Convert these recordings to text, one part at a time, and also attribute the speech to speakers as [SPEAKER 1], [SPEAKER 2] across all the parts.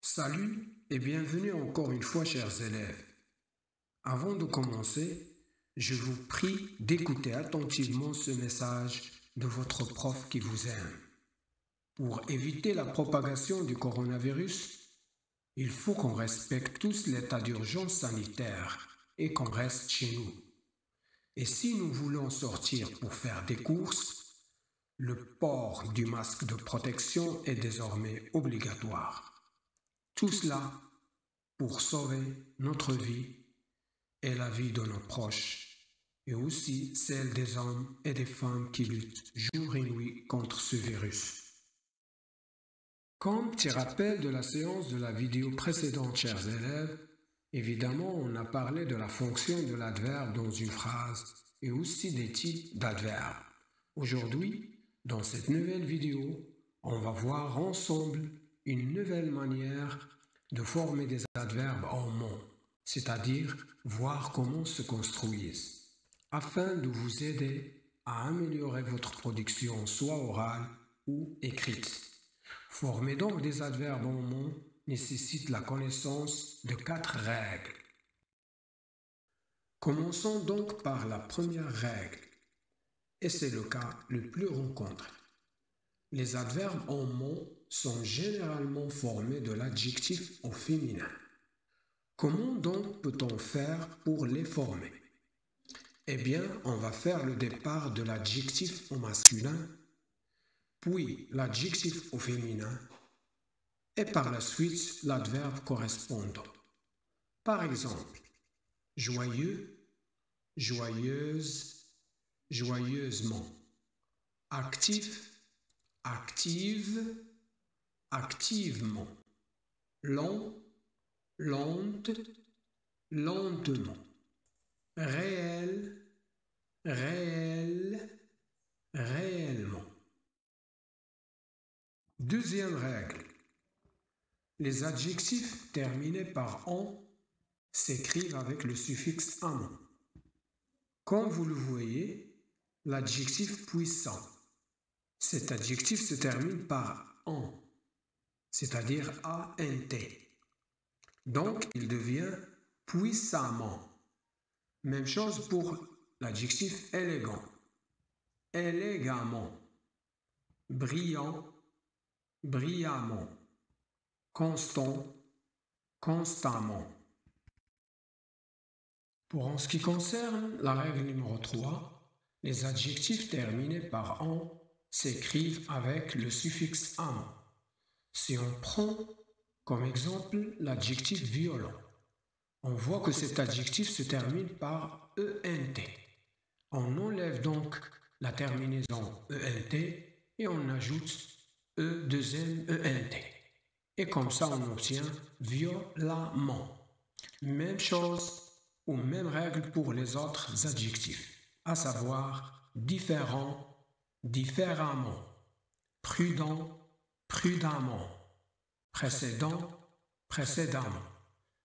[SPEAKER 1] Salut et bienvenue encore une fois, chers élèves. Avant de commencer, je vous prie d'écouter attentivement ce message de votre prof qui vous aime. Pour éviter la propagation du coronavirus, il faut qu'on respecte tous l'état d'urgence sanitaire et qu'on reste chez nous. Et si nous voulons sortir pour faire des courses, le port du masque de protection est désormais obligatoire. Tout cela pour sauver notre vie et la vie de nos proches, et aussi celle des hommes et des femmes qui luttent jour et nuit contre ce virus. Comme petit rappel de la séance de la vidéo précédente, chers élèves, évidemment, on a parlé de la fonction de l'adverbe dans une phrase et aussi des types d'adverbes. Aujourd'hui, dans cette nouvelle vidéo, on va voir ensemble une nouvelle manière de former des adverbes en mots, c'est-à-dire voir comment se construisent, afin de vous aider à améliorer votre production soit orale ou écrite. Former donc des adverbes en mots nécessite la connaissance de 4 règles. Commençons donc par la première règle, et c'est le cas le plus rencontré. Les adverbes en mots sont généralement formés de l'adjectif au féminin. Comment donc peut-on faire pour les former? Eh bien, on va faire le départ de l'adjectif au masculin, puis l'adjectif au féminin, et par la suite l'adverbe correspondant. Par exemple, joyeux, joyeuse, joyeusement. Actif, active, activement. Long, lente, lentement. Réel, réel, réellement. Deuxième règle. Les adjectifs terminés par on s'écrivent avec le suffixe amo. Comme vous le voyez, l'adjectif puissant. Cet adjectif se termine par en, c'est-à-dire ant. Donc, il devient puissamment. Même chose pour l'adjectif élégant. Élégamment. Brillant, brillamment. Constant, constamment. Pour en ce qui concerne la règle numéro 3, les adjectifs terminés par en s'écrivent avec le suffixe am. Si on prend comme exemple l'adjectif violent, on voit que cet adjectif se termine par ent. On enlève donc la terminaison ent et on ajoute ent. Et comme ça, on obtient violemment. Même chose ou même règle pour les autres adjectifs, à savoir différent, différemment, prudent, prudemment, précédent, précédemment.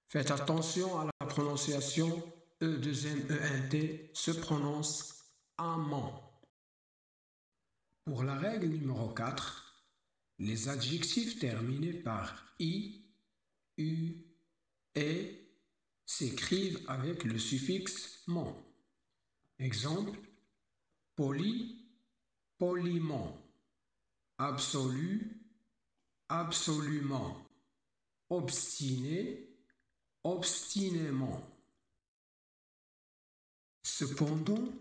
[SPEAKER 1] Faites attention à la prononciation ent se prononce amant. Pour la règle numéro 4, les adjectifs terminés par i, u, et s'écrivent avec le suffixe ment. Exemple, poli, poliment, absolu, absolument, obstiné, obstinément. Cependant,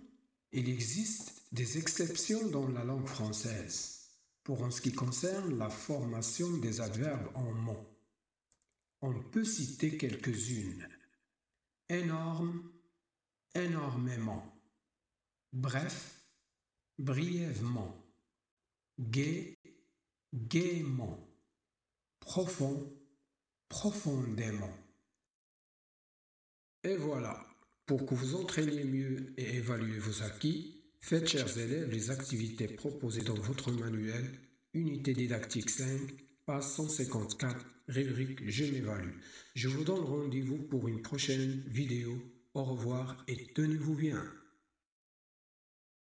[SPEAKER 1] il existe des exceptions dans la langue française pour en ce qui concerne la formation des adverbes en mots. On peut citer quelques-unes. Énorme, énormément. Bref, brièvement. Gai, gaiement. Profond, profondément. Et voilà, pour que vous entraîniez mieux et évaluez vos acquis, faites, chers élèves, les activités proposées dans votre manuel, unité didactique 5, page 154, rubrique Je m'évalue. Je vous donne rendez-vous pour une prochaine vidéo. Au revoir et tenez-vous bien.